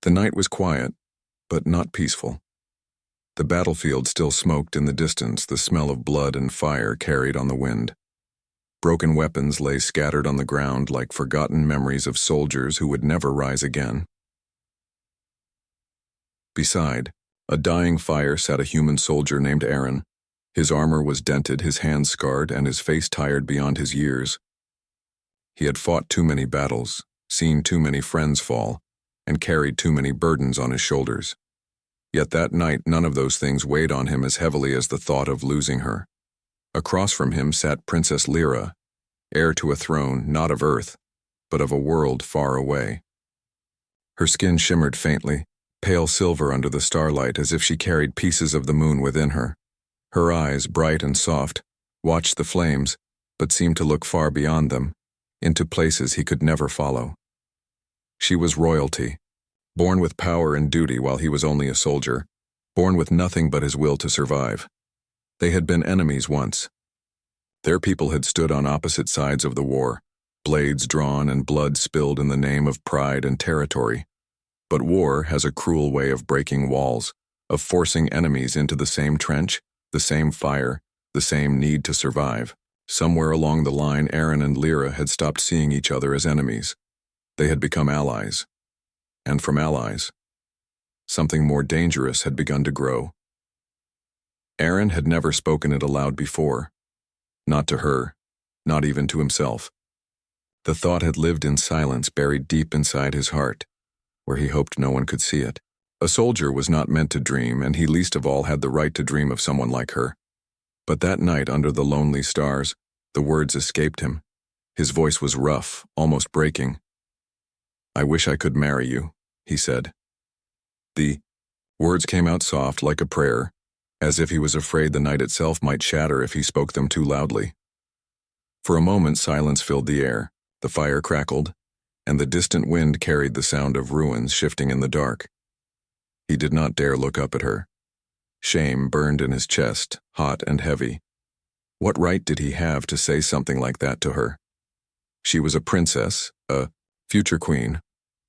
The night was quiet, but not peaceful. The battlefield still smoked in the distance, the smell of blood and fire carried on the wind. Broken weapons lay scattered on the ground like forgotten memories of soldiers who would never rise again. Beside a dying fire sat a human soldier named Aaron. His armor was dented, his hands scarred, and his face tired beyond his years. He had fought too many battles, seen too many friends fall, and carried too many burdens on his shoulders. Yet that night none of those things weighed on him as heavily as the thought of losing her. Across from him sat Princess Lyra, heir to a throne not of earth, but of a world far away. Her skin shimmered faintly, pale silver under the starlight, as if she carried pieces of the moon within her. Her eyes, bright and soft, watched the flames, but seemed to look far beyond them, into places he could never follow. She was royalty, born with power and duty while he was only a soldier, born with nothing but his will to survive. They had been enemies once. Their people had stood on opposite sides of the war, blades drawn and blood spilled in the name of pride and territory. But war has a cruel way of breaking walls, of forcing enemies into the same trench, the same fire, the same need to survive. Somewhere along the line, Aaron and Lyra had stopped seeing each other as enemies. They had become allies. And from allies, something more dangerous had begun to grow. Aaron had never spoken it aloud before. Not to her, not even to himself. The thought had lived in silence, buried deep inside his heart, where he hoped no one could see it. A soldier was not meant to dream, and he least of all had the right to dream of someone like her. But that night, under the lonely stars, the words escaped him. His voice was rough, almost breaking. "I wish I could marry you," he said. The words came out soft like a prayer, as if he was afraid the night itself might shatter if he spoke them too loudly. For a moment silence filled the air, the fire crackled, and the distant wind carried the sound of ruins shifting in the dark. He did not dare look up at her. Shame burned in his chest, hot and heavy. What right did he have to say something like that to her? She was a princess, a future queen,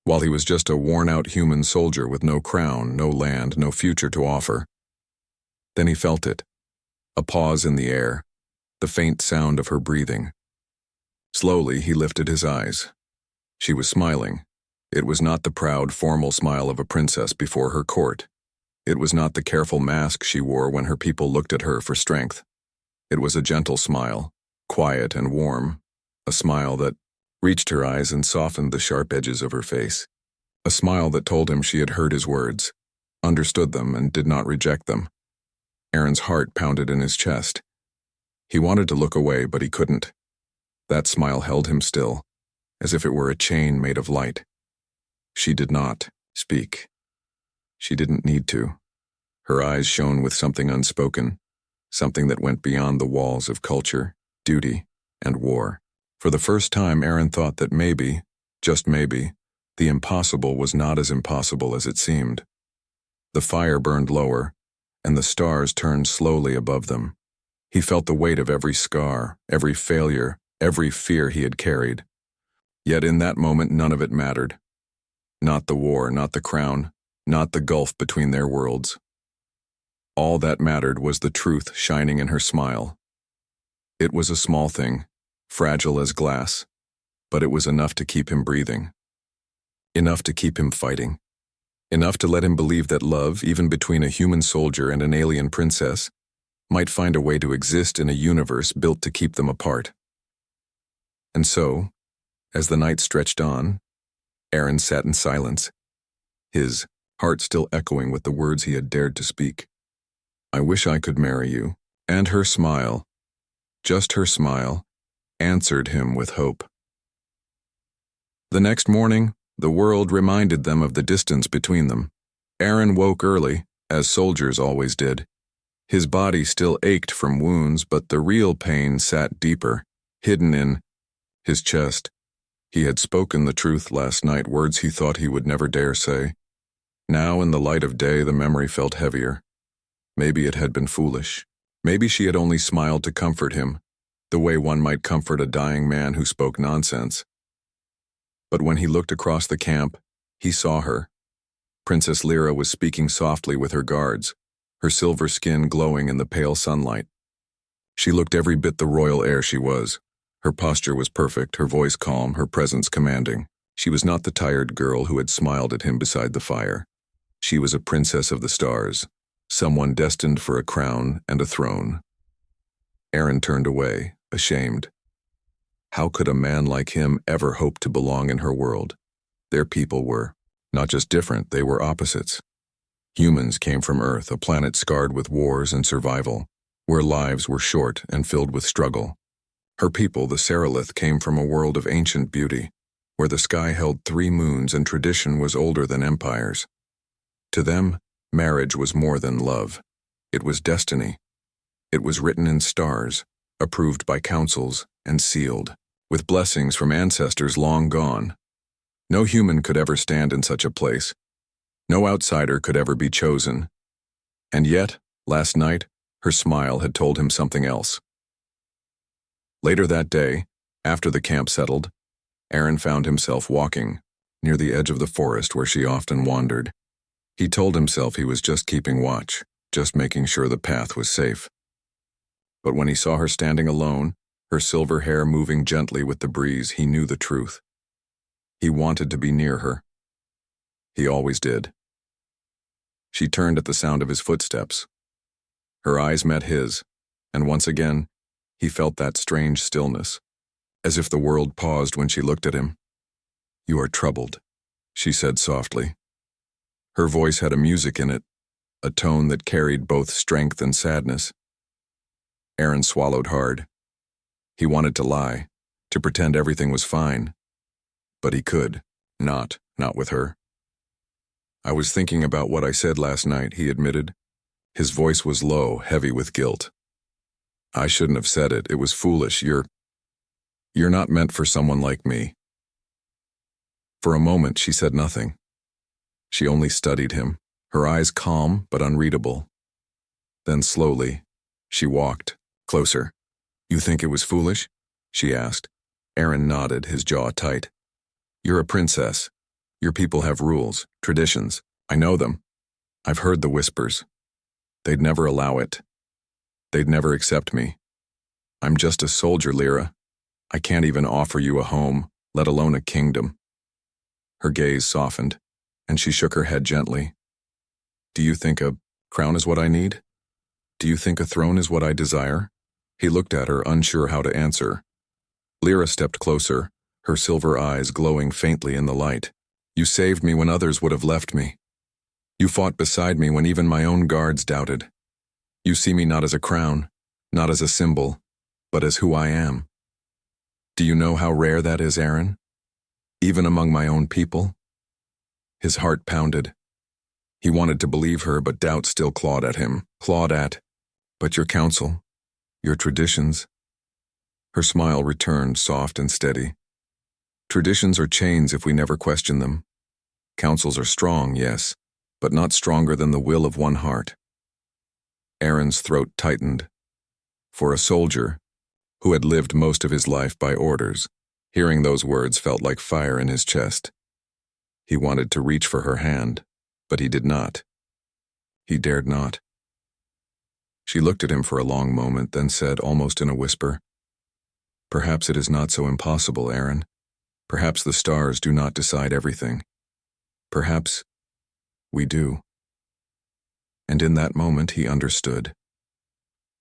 while he was just a worn-out human soldier with no crown, no land, no future to offer. Then he felt it, a pause in the air, the faint sound of her breathing. Slowly he lifted his eyes. She was smiling. It was not the proud, formal smile of a princess before her court. It was not the careful mask she wore when her people looked at her for strength. It was a gentle smile, quiet and warm, a smile that reached her eyes and softened the sharp edges of her face. A smile that told him she had heard his words, understood them, and did not reject them. Aaron's heart pounded in his chest. He wanted to look away, but he couldn't. That smile held him still, as if it were a chain made of light. She did not speak. She didn't need to. Her eyes shone with something unspoken, something that went beyond the walls of culture, duty, and war. For the first time, Aaron thought that maybe, just maybe, the impossible was not as impossible as it seemed. The fire burned lower, and the stars turned slowly above them. He felt the weight of every scar, every failure, every fear he had carried. Yet in that moment none of it mattered. Not the war, not the crown, not the gulf between their worlds. All that mattered was the truth shining in her smile. It was a small thing, fragile as glass, but it was enough to keep him breathing. Enough to keep him fighting. Enough to let him believe that love, even between a human soldier and an alien princess, might find a way to exist in a universe built to keep them apart. And so, as the night stretched on, Aaron sat in silence, his heart still echoing with the words he had dared to speak. "I wish I could marry you." And her smile, just her smile, answered him with hope. The next morning, the world reminded them of the distance between them. Aaron woke early, as soldiers always did. His body still ached from wounds, but the real pain sat deeper, hidden in his chest. He had spoken the truth last night, words he thought he would never dare say. Now, in the light of day, the memory felt heavier. Maybe it had been foolish. Maybe she had only smiled to comfort him, the way one might comfort a dying man who spoke nonsense. But when he looked across the camp, he saw her. Princess Lyra was speaking softly with her guards, her silver skin glowing in the pale sunlight. She looked every bit the royal heir she was. Her posture was perfect, her voice calm, her presence commanding. She was not the tired girl who had smiled at him beside the fire. She was a princess of the stars, someone destined for a crown and a throne. Aaron turned away, ashamed. How could a man like him ever hope to belong in her world? Their people were not just different, they were opposites. Humans came from Earth, a planet scarred with wars and survival, where lives were short and filled with struggle. Her people, the Seralith, came from a world of ancient beauty, where the sky held 3 moons and tradition was older than empires. To them, marriage was more than love. It was destiny. It was written in stars, approved by councils, and sealed, with blessings from ancestors long gone. No human could ever stand in such a place. No outsider could ever be chosen. And yet, last night, her smile had told him something else. Later that day, after the camp settled, Aaron found himself walking near the edge of the forest where she often wandered. He told himself he was just keeping watch, just making sure the path was safe. But when he saw her standing alone, her silver hair moving gently with the breeze, he knew the truth. He wanted to be near her. He always did. She turned at the sound of his footsteps. Her eyes met his, and once again, he felt that strange stillness, as if the world paused when she looked at him. "You are troubled," she said softly. Her voice had a music in it, a tone that carried both strength and sadness. Aaron swallowed hard. He wanted to lie, to pretend everything was fine. But he could, not with her. "I was thinking about what I said last night," he admitted. His voice was low, heavy with guilt. "I shouldn't have said it. It was foolish. You're not meant for someone like me." For a moment, she said nothing. She only studied him, her eyes calm but unreadable. Then slowly, she walked closer. "You think it was foolish?" she asked. Aaron nodded, his jaw tight. "You're a princess. Your people have rules, traditions. I know them. I've heard the whispers. They'd never allow it. They'd never accept me. I'm just a soldier, Lyra. I can't even offer you a home, let alone a kingdom." Her gaze softened, and she shook her head gently. "Do you think a crown is what I need? Do you think a throne is what I desire?" He looked at her, unsure how to answer. Lyra stepped closer, her silver eyes glowing faintly in the light. "You saved me when others would have left me. You fought beside me when even my own guards doubted. You see me not as a crown, not as a symbol, but as who I am. Do you know how rare that is, Aaron? Even among my own people?" His heart pounded. He wanted to believe her, but doubt still clawed at him. "But your counsel, your traditions." Her smile returned, soft and steady. "Traditions are chains if we never question them. Counsels are strong, yes, but not stronger than the will of one heart." Aaron's throat tightened. For a soldier, who had lived most of his life by orders, hearing those words felt like fire in his chest. He wanted to reach for her hand, but he did not. He dared not. She looked at him for a long moment, then said, almost in a whisper, "Perhaps it is not so impossible, Aaron. Perhaps the stars do not decide everything. Perhaps we do." And in that moment he understood.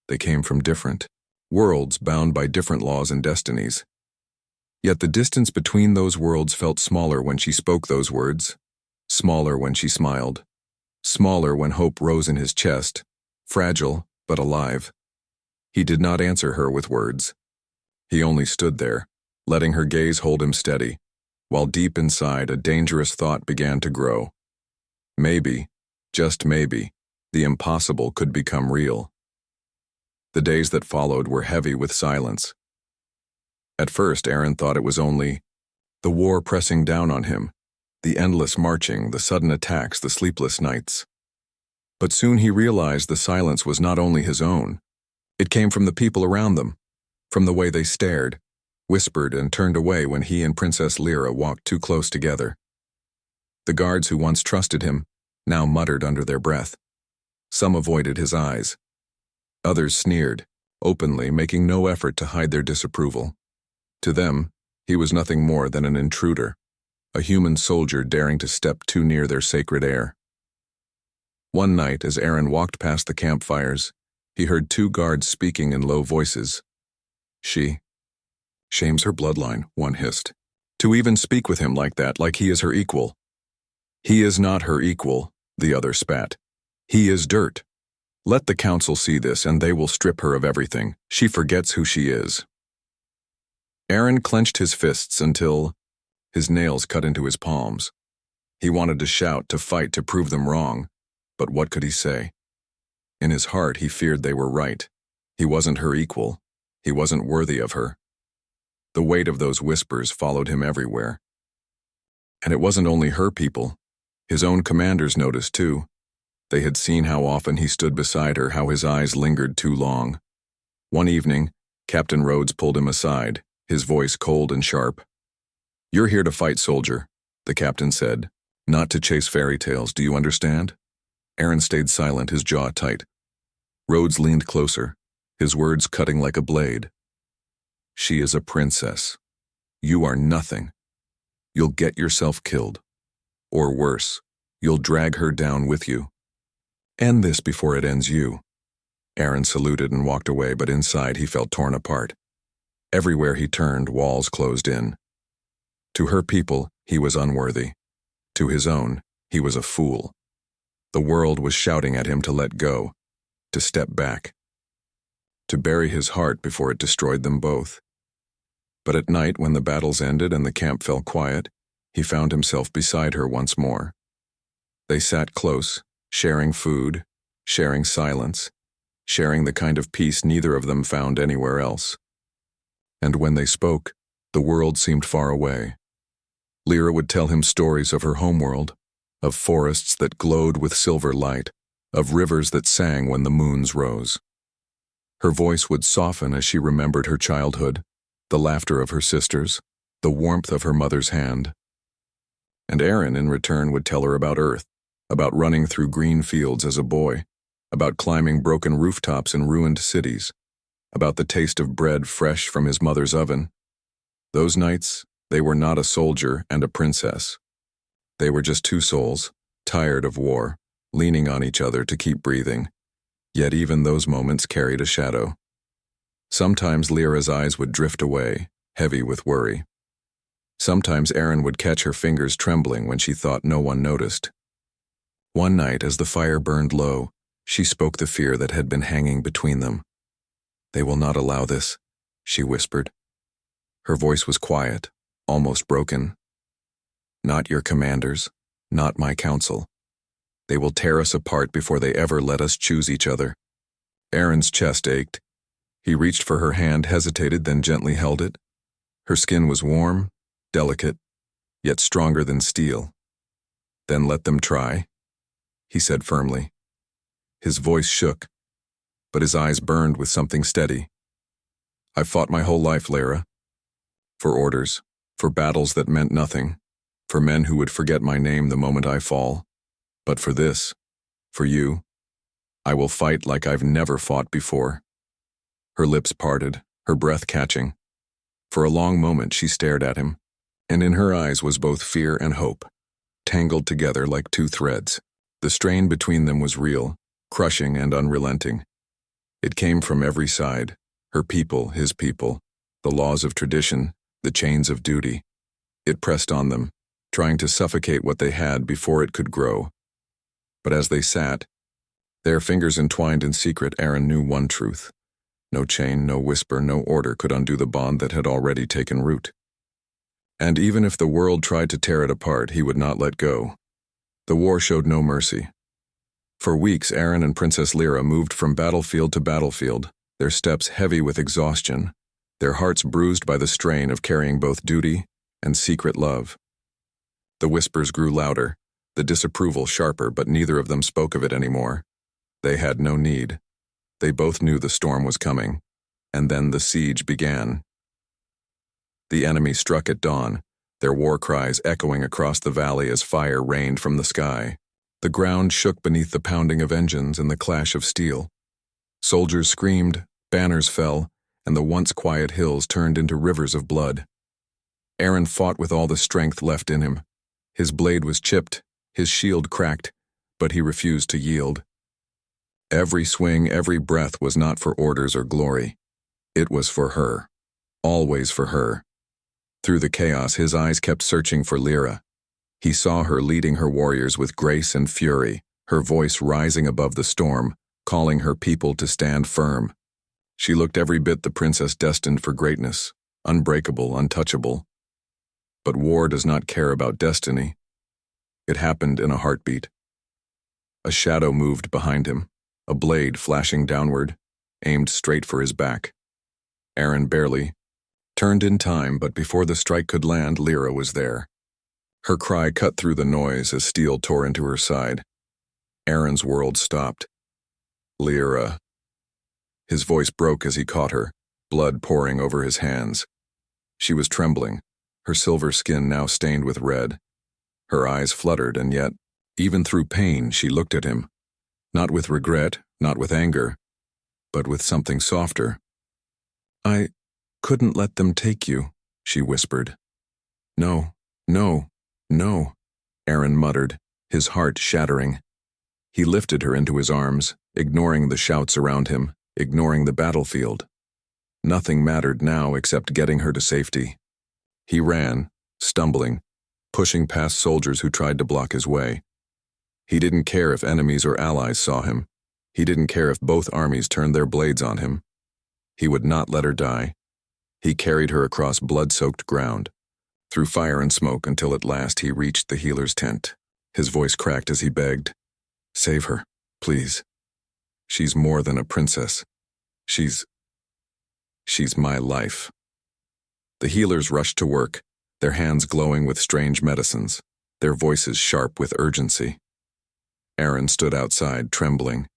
They came from different worlds, bound by different laws and destinies. Yet the distance between those worlds felt smaller when she spoke those words, smaller when she smiled, smaller when hope rose in his chest, fragile but alive. He did not answer her with words. He only stood there, letting her gaze hold him steady, while deep inside a dangerous thought began to grow. Maybe, just maybe, the impossible could become real. The days that followed were heavy with silence. At first, Aaron thought it was only the war pressing down on him, the endless marching, the sudden attacks, the sleepless nights. But soon he realized the silence was not only his own. It came from the people around them, from the way they stared, whispered, and turned away when he and Princess Lyra walked too close together. The guards who once trusted him, now muttered under their breath. Some avoided his eyes. Others sneered, openly, making no effort to hide their disapproval. To them, he was nothing more than an intruder, a human soldier daring to step too near their sacred air. One night, as Aaron walked past the campfires, he heard two guards speaking in low voices. She shames her bloodline, one hissed. To even speak with him like that, like he is her equal. He is not her equal, the other spat. He is dirt. Let the council see this and they will strip her of everything. She forgets who she is. Aaron clenched his fists until his nails cut into his palms. He wanted to shout, to fight, to prove them wrong, but what could he say? In his heart, he feared they were right. He wasn't her equal. He wasn't worthy of her. The weight of those whispers followed him everywhere. And it wasn't only her people. His own commanders noticed too. They had seen how often he stood beside her, how his eyes lingered too long. One evening, Captain Rhodes pulled him aside, his voice cold and sharp. "You're here to fight, soldier," the captain said, "not to chase fairy tales, do you understand?" Aaron stayed silent, his jaw tight. Rhodes leaned closer, his words cutting like a blade. "She is a princess. You are nothing. You'll get yourself killed. Or worse, you'll drag her down with you. End this before it ends you." Aaron saluted and walked away, but inside he felt torn apart. Everywhere he turned, walls closed in. To her people, he was unworthy. To his own, he was a fool. The world was shouting at him to let go, to step back, to bury his heart before it destroyed them both. But at night, when the battles ended and the camp fell quiet, he found himself beside her once more. They sat close, sharing food, sharing silence, sharing the kind of peace neither of them found anywhere else. And when they spoke, the world seemed far away. Lyra would tell him stories of her homeworld, of forests that glowed with silver light, of rivers that sang when the moons rose. Her voice would soften as she remembered her childhood, the laughter of her sisters, the warmth of her mother's hand. And Aaron, in return, would tell her about Earth, about running through green fields as a boy, about climbing broken rooftops in ruined cities, about the taste of bread fresh from his mother's oven. Those nights, they were not a soldier and a princess. They were just two souls, tired of war, leaning on each other to keep breathing. Yet even those moments carried a shadow. Sometimes Lyra's eyes would drift away, heavy with worry. Sometimes Aaron would catch her fingers trembling when she thought no one noticed. One night, as the fire burned low, she spoke the fear that had been hanging between them. "They will not allow this," she whispered. Her voice was quiet, almost broken. "Not your commanders, not my council. They will tear us apart before they ever let us choose each other." Aaron's chest ached. He reached for her hand, hesitated, then gently held it. Her skin was warm, delicate, yet stronger than steel. "Then let them try," he said firmly. His voice shook, but his eyes burned with something steady. "I've fought my whole life, Lyra. For orders, for battles that meant nothing, for men who would forget my name the moment I fall. But for this, for you, I will fight like I've never fought before." Her lips parted, her breath catching. For a long moment she stared at him, and in her eyes was both fear and hope, tangled together like two threads. The strain between them was real, crushing and unrelenting. It came from every side, her people, his people, the laws of tradition, the chains of duty. It pressed on them, trying to suffocate what they had before it could grow. But as they sat, their fingers entwined in secret, Aaron knew one truth. No chain, no whisper, no order could undo the bond that had already taken root. And even if the world tried to tear it apart, he would not let go. The war showed no mercy. For weeks, Aaron and Princess Lyra moved from battlefield to battlefield, their steps heavy with exhaustion, their hearts bruised by the strain of carrying both duty and secret love. The whispers grew louder, the disapproval sharper, but neither of them spoke of it anymore. They had no need. They both knew the storm was coming, and then the siege began. The enemy struck at dawn, their war cries echoing across the valley as fire rained from the sky. The ground shook beneath the pounding of engines and the clash of steel. Soldiers screamed, banners fell, and the once quiet hills turned into rivers of blood. Aaron fought with all the strength left in him. His blade was chipped, his shield cracked, but he refused to yield. Every swing, every breath was not for orders or glory. It was for her. Always for her. Through the chaos, his eyes kept searching for Lyra. He saw her leading her warriors with grace and fury, her voice rising above the storm, calling her people to stand firm. She looked every bit the princess destined for greatness, unbreakable, untouchable. But war does not care about destiny. It happened in a heartbeat. A shadow moved behind him, a blade flashing downward, aimed straight for his back. Aaron barely turned in time, but before the strike could land, Lyra was there. Her cry cut through the noise as steel tore into her side. Aaron's world stopped. Lyra. His voice broke as he caught her, blood pouring over his hands. She was trembling, her silver skin now stained with red. Her eyes fluttered, and yet, even through pain, she looked at him. Not with regret, not with anger, but with something softer. "I couldn't let them take you," she whispered. "No, no, no," Aaron muttered, his heart shattering. He lifted her into his arms, ignoring the shouts around him, ignoring the battlefield. Nothing mattered now except getting her to safety. He ran, stumbling, pushing past soldiers who tried to block his way. He didn't care if enemies or allies saw him. He didn't care if both armies turned their blades on him. He would not let her die. He carried her across blood-soaked ground, through fire and smoke, until at last he reached the healer's tent. His voice cracked as he begged, "Save her, please. She's more than a princess. She's my life." The healers rushed to work, their hands glowing with strange medicines, their voices sharp with urgency. Aaron stood outside, trembling,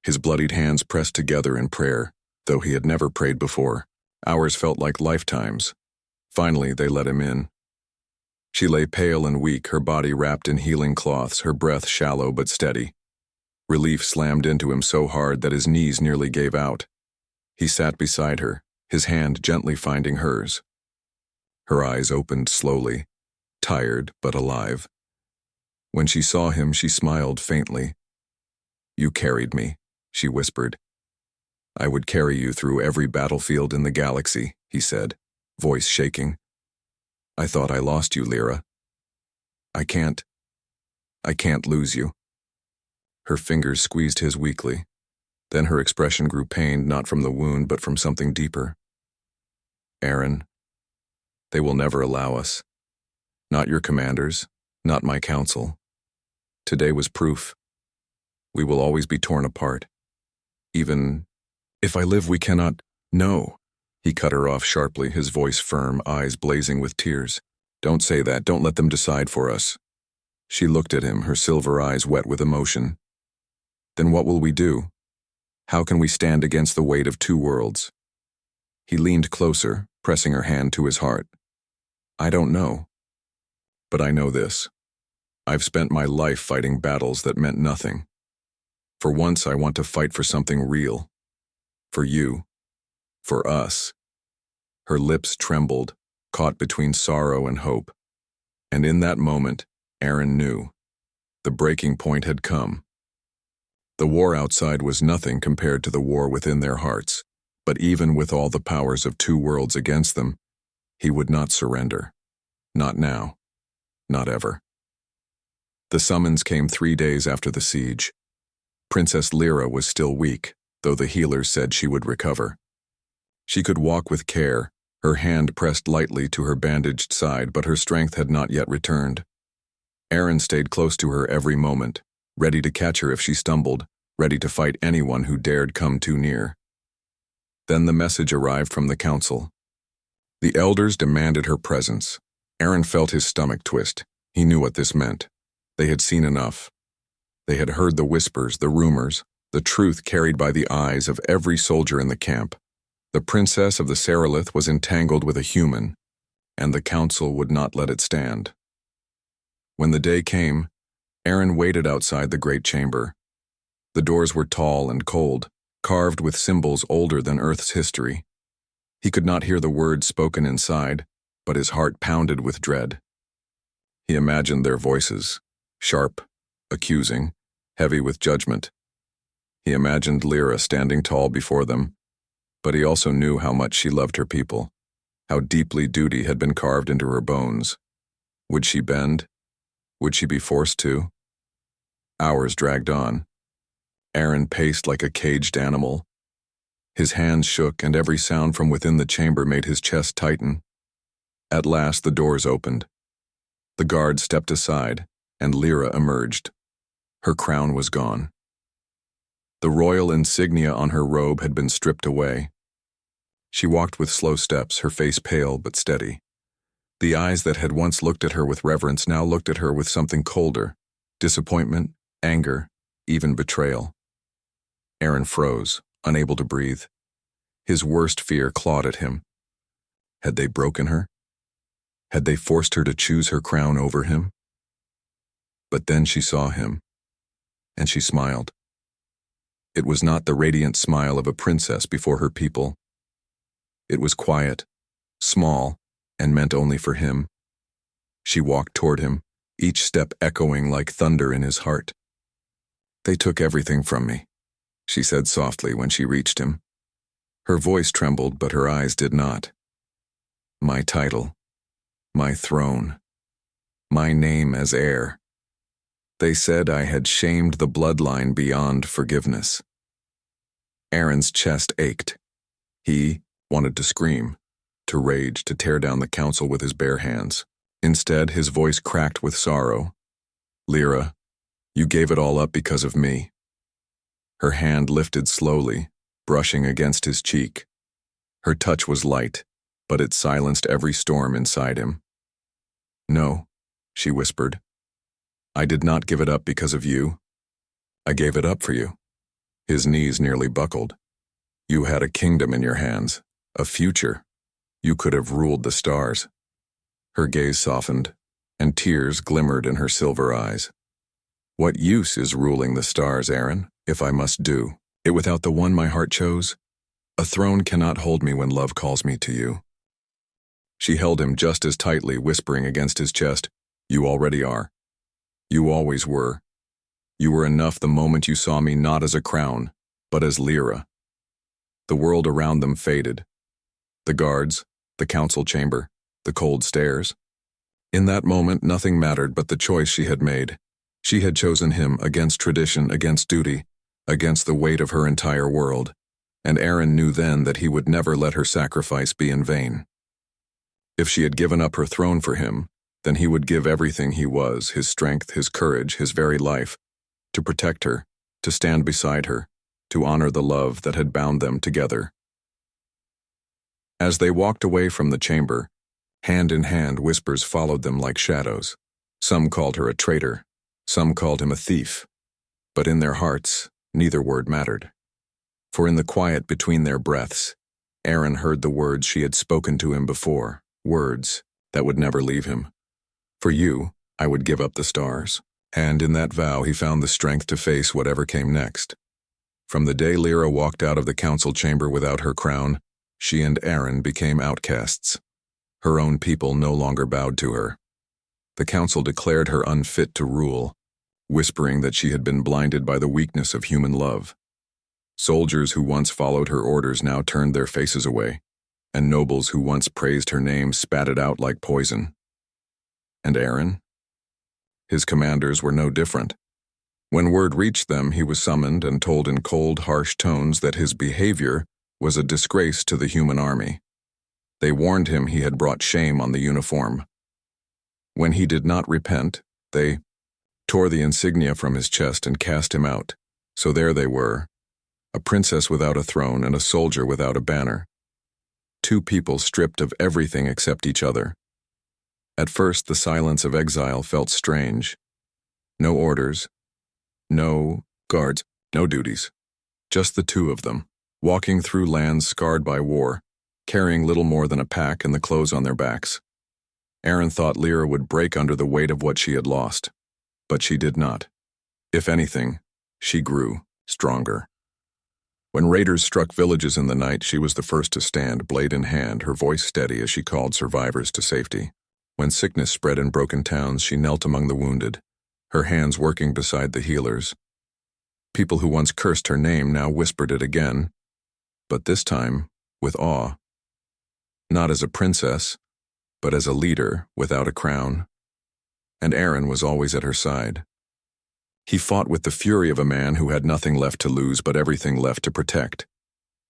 his bloodied hands pressed together in prayer, though he had never prayed before. Hours felt like lifetimes. Finally, they let him in. She lay pale and weak, her body wrapped in healing cloths, her breath shallow but steady. Relief slammed into him so hard that his knees nearly gave out. He sat beside her, his hand gently finding hers. Her eyes opened slowly, tired but alive. When she saw him, she smiled faintly. "You carried me," she whispered. "I would carry you through every battlefield in the galaxy," he said, voice shaking. "I thought I lost you, Lyra. I can't lose you." Her fingers squeezed his weakly. Then her expression grew pained, not from the wound, but from something deeper. "Aaron, they will never allow us. Not your commanders, not my council. Today was proof. We will always be torn apart. Even if I live, we cannot." "No," he cut her off sharply, his voice firm, eyes blazing with tears. "Don't say that. Don't let them decide for us." She looked at him, her silver eyes wet with emotion. "Then what will we do? How can we stand against the weight of two worlds?" He leaned closer, pressing her hand to his heart. "I don't know. But I know this. I've spent my life fighting battles that meant nothing. For once, I want to fight for something real. For you. For us." Her lips trembled, caught between sorrow and hope. And in that moment, Aaron knew. The breaking point had come. The war outside was nothing compared to the war within their hearts, but even with all the powers of two worlds against them, he would not surrender. Not now. Not ever. The summons came 3 days after the siege. Princess Lyra was still weak, though the healers said she would recover. She could walk with care, her hand pressed lightly to her bandaged side, but her strength had not yet returned. Aaron stayed close to her every moment, ready to catch her if she stumbled, ready to fight anyone who dared come too near. Then the message arrived from the council. The elders demanded her presence. Aaron felt his stomach twist. He knew what this meant. They had seen enough. They had heard the whispers, the rumors, the truth carried by the eyes of every soldier in the camp. The princess of the Serolith was entangled with a human, and the council would not let it stand. When the day came, Aaron waited outside the great chamber. The doors were tall and cold, carved with symbols older than Earth's history. He could not hear the words spoken inside, but his heart pounded with dread. He imagined their voices, sharp, accusing, heavy with judgment. He imagined Lyra standing tall before them, but he also knew how much she loved her people, how deeply duty had been carved into her bones. Would she bend? Would she be forced to? Hours dragged on. Aaron paced like a caged animal. His hands shook, and every sound from within the chamber made his chest tighten. At last the doors opened. The guard stepped aside, and Lyra emerged. Her crown was gone. The royal insignia on her robe had been stripped away. She walked with slow steps, her face pale but steady. The eyes that had once looked at her with reverence now looked at her with something colder, disappointment, anger, even betrayal. Aaron froze, unable to breathe. His worst fear clawed at him. Had they broken her? Had they forced her to choose her crown over him? But then she saw him, and she smiled. It was not the radiant smile of a princess before her people. It was quiet, small, and meant only for him. She walked toward him, each step echoing like thunder in his heart. "They took everything from me," she said softly when she reached him. Her voice trembled, but her eyes did not. "My title, my throne, my name as heir. They said I had shamed the bloodline beyond forgiveness." Aaron's chest ached. He wanted to scream, to rage, to tear down the council with his bare hands. Instead, his voice cracked with sorrow. "Lyra, you gave it all up because of me." Her hand lifted slowly, brushing against his cheek. Her touch was light, but it silenced every storm inside him. "No," she whispered. "I did not give it up because of you. I gave it up for you." His knees nearly buckled. "You had a kingdom in your hands, a future. You could have ruled the stars." Her gaze softened, and tears glimmered in her silver eyes. "What use is ruling the stars, Aaron, if I must do it without the one my heart chose? A throne cannot hold me when love calls me to you." She held him just as tightly, whispering against his chest, "You already are. You always were. You were enough the moment you saw me not as a crown, but as Lyra." The world around them faded. The guards, the council chamber, the cold stares. In that moment, nothing mattered but the choice she had made. She had chosen him against tradition, against duty, against the weight of her entire world, and Aaron knew then that he would never let her sacrifice be in vain. If she had given up her throne for him, then he would give everything he was, his strength, his courage, his very life, to protect her, to stand beside her, to honor the love that had bound them together. As they walked away from the chamber, hand in hand, whispers followed them like shadows. Some called her a traitor, some called him a thief, but in their hearts, neither word mattered. For in the quiet between their breaths, Aaron heard the words she had spoken to him before, words that would never leave him. "For you, I would give up the stars." And in that vow he found the strength to face whatever came next. From the day Lyra walked out of the council chamber without her crown, she and Aaron became outcasts. Her own people no longer bowed to her. The council declared her unfit to rule, whispering that she had been blinded by the weakness of human love. Soldiers who once followed her orders now turned their faces away, and nobles who once praised her name spat it out like poison. And Aaron? His commanders were no different. When word reached them, he was summoned and told in cold, harsh tones that his behavior was a disgrace to the human army. They warned him he had brought shame on the uniform. When he did not repent, they tore the insignia from his chest and cast him out. So there they were, a princess without a throne and a soldier without a banner. Two people stripped of everything except each other. At first, the silence of exile felt strange. No orders, no guards, no duties. Just the two of them, walking through lands scarred by war, carrying little more than a pack and the clothes on their backs. Aaron thought Lyra would break under the weight of what she had lost. But she did not. If anything, she grew stronger. When raiders struck villages in the night, she was the first to stand, blade in hand, her voice steady as she called survivors to safety. When sickness spread in broken towns, she knelt among the wounded, her hands working beside the healers. People who once cursed her name now whispered it again, but this time with awe. Not as a princess, but as a leader without a crown. And Aaron was always at her side. He fought with the fury of a man who had nothing left to lose but everything left to protect.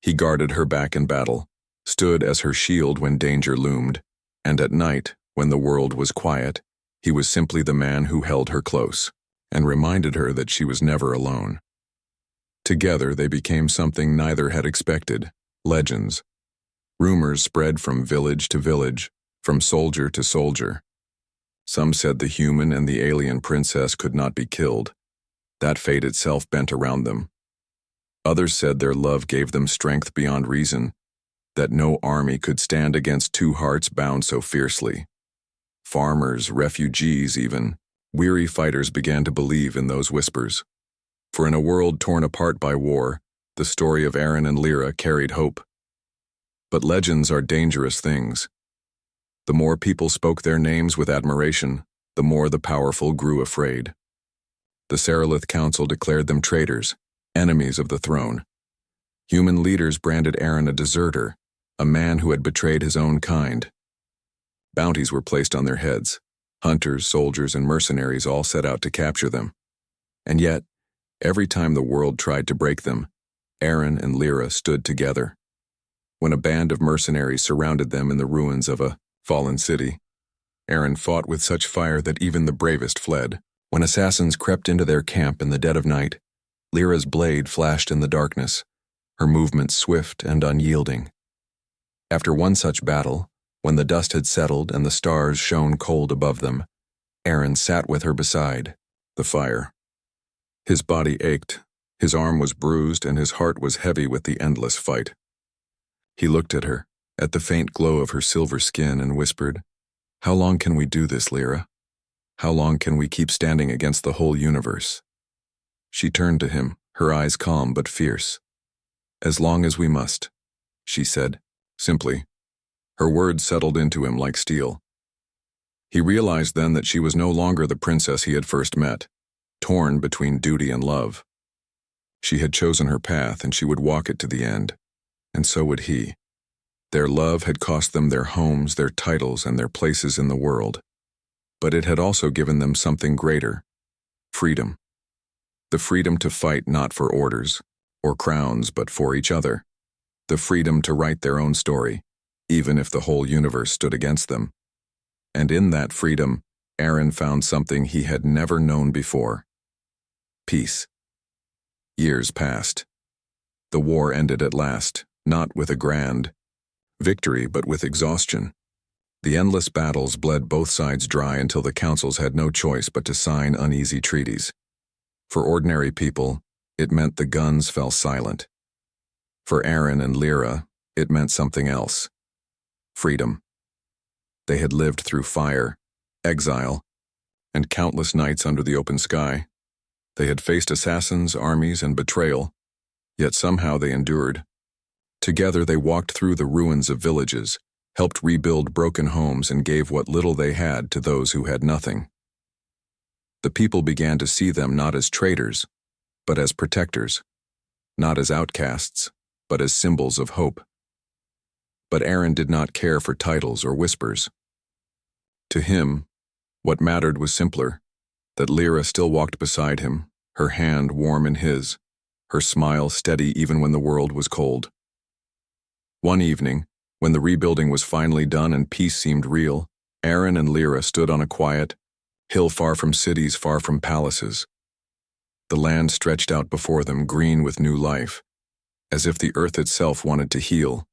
He guarded her back in battle, stood as her shield when danger loomed, and at night, when the world was quiet, he was simply the man who held her close and reminded her that she was never alone. Together they became something neither had expected, legends. Rumors spread from village to village, from soldier to soldier. Some said the human and the alien princess could not be killed. That fate itself bent around them. Others said their love gave them strength beyond reason, that no army could stand against two hearts bound so fiercely. Farmers, refugees even, weary fighters began to believe in those whispers. For in a world torn apart by war, the story of Aaron and Lyra carried hope. But legends are dangerous things. The more people spoke their names with admiration, the more the powerful grew afraid. The Seralith Council declared them traitors, enemies of the throne. Human leaders branded Aaron a deserter, a man who had betrayed his own kind. Bounties were placed on their heads. Hunters, soldiers, and mercenaries all set out to capture them. And yet, every time the world tried to break them, Aaron and Lyra stood together. When a band of mercenaries surrounded them in the ruins of a fallen city, Aaron fought with such fire that even the bravest fled. When assassins crept into their camp in the dead of night, Lyra's blade flashed in the darkness, her movements swift and unyielding. After one such battle, when the dust had settled and the stars shone cold above them, Aaron sat with her beside the fire. His body ached, his arm was bruised, and his heart was heavy with the endless fight. He looked at her, at the faint glow of her silver skin, and whispered, "How long can we do this, Lyra? How long can we keep standing against the whole universe?" She turned to him, her eyes calm but fierce. "As long as we must," she said, simply. Her words settled into him like steel. He realized then that she was no longer the princess he had first met, torn between duty and love. She had chosen her path, and she would walk it to the end, and so would he. Their love had cost them their homes, their titles, and their places in the world. But it had also given them something greater: freedom. The freedom to fight not for orders or crowns, but for each other. The freedom to write their own story, even if the whole universe stood against them. And in that freedom, Aaron found something he had never known before: peace. Years passed. The war ended at last, not with a grand victory, but with exhaustion. The endless battles bled both sides dry until the councils had no choice but to sign uneasy treaties. For ordinary people, it meant the guns fell silent. For Aaron and Lyra, it meant something else: freedom. They had lived through fire, exile, and countless nights under the open sky. They had faced assassins, armies, and betrayal, yet somehow they endured. Together they walked through the ruins of villages, helped rebuild broken homes, and gave what little they had to those who had nothing. The people began to see them not as traitors, but as protectors, not as outcasts, but as symbols of hope. But Aaron did not care for titles or whispers. To him, what mattered was simpler: that Lyra still walked beside him, her hand warm in his, her smile steady even when the world was cold. One evening, when the rebuilding was finally done and peace seemed real, Aaron and Lyra stood on a quiet hill far from cities, far from palaces. The land stretched out before them, green with new life, as if the earth itself wanted to heal.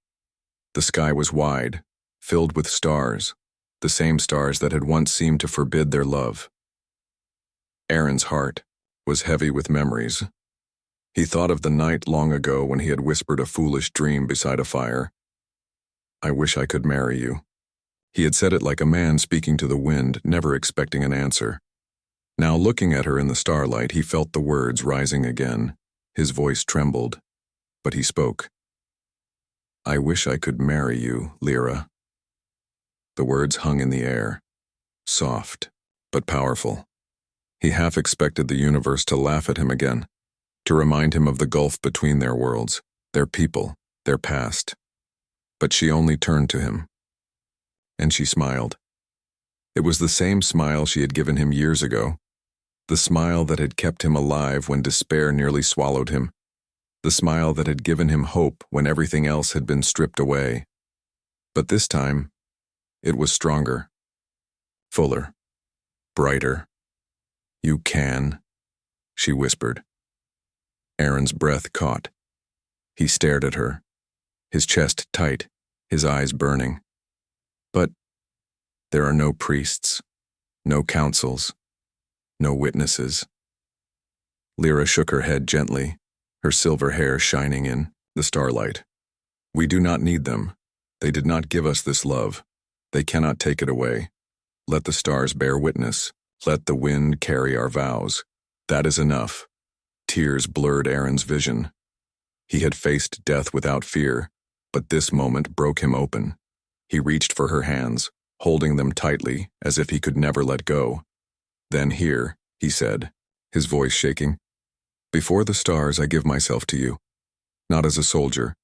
The sky was wide, filled with stars, the same stars that had once seemed to forbid their love. Aaron's heart was heavy with memories. He thought of the night long ago when he had whispered a foolish dream beside a fire. "I wish I could marry you." He had said it like a man speaking to the wind, never expecting an answer. Now looking at her in the starlight, he felt the words rising again. His voice trembled, but he spoke. "I wish I could marry you, Lyra." The words hung in the air, soft, but powerful. He half expected the universe to laugh at him again, to remind him of the gulf between their worlds, their people, their past. But she only turned to him, and she smiled. It was the same smile she had given him years ago, the smile that had kept him alive when despair nearly swallowed him, the smile that had given him hope when everything else had been stripped away. But this time, it was stronger, fuller, brighter. "You can," she whispered. Aaron's breath caught. He stared at her, his chest tight, his eyes burning. "But there are no priests, no councils, no witnesses." Lyra shook her head gently, her silver hair shining in the starlight. "We do not need them. They did not give us this love. They cannot take it away. Let the stars bear witness. Let the wind carry our vows. That is enough." Tears blurred Aaron's vision. He had faced death without fear, but this moment broke him open. He reached for her hands, holding them tightly as if he could never let go. "Then here," he said, his voice shaking, "before the stars I give myself to you, not as a soldier,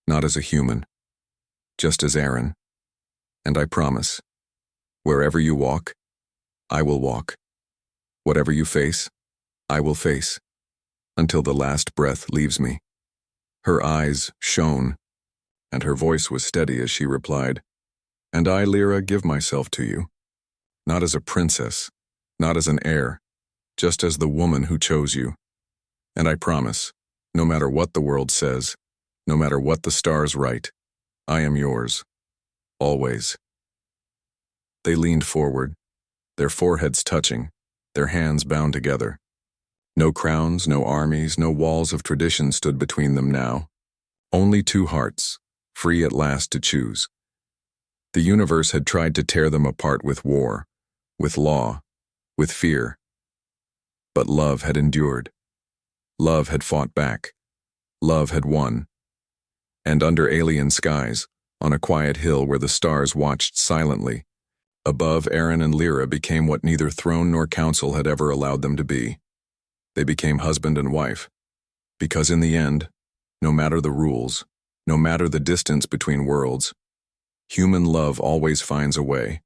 not as a human, just as Aaron. And I promise, wherever you walk, I will walk. Whatever you face, I will face, until the last breath leaves me." Her eyes shone, and her voice was steady as she replied, "And I, Lyra, give myself to you, not as a princess, not as an heir, just as the woman who chose you. And I promise, no matter what the world says, no matter what the stars write, I am yours, always." They leaned forward, their foreheads touching, their hands bound together. No crowns, no armies, no walls of tradition stood between them now. Only two hearts, free at last to choose. The universe had tried to tear them apart with war, with law, with fear. But love had endured. Love had fought back. Love had won. And under alien skies, on a quiet hill where the stars watched silently, above, Aaron and Lyra became what neither throne nor council had ever allowed them to be. They became husband and wife, because in the end, no matter the rules, no matter the distance between worlds, human love always finds a way.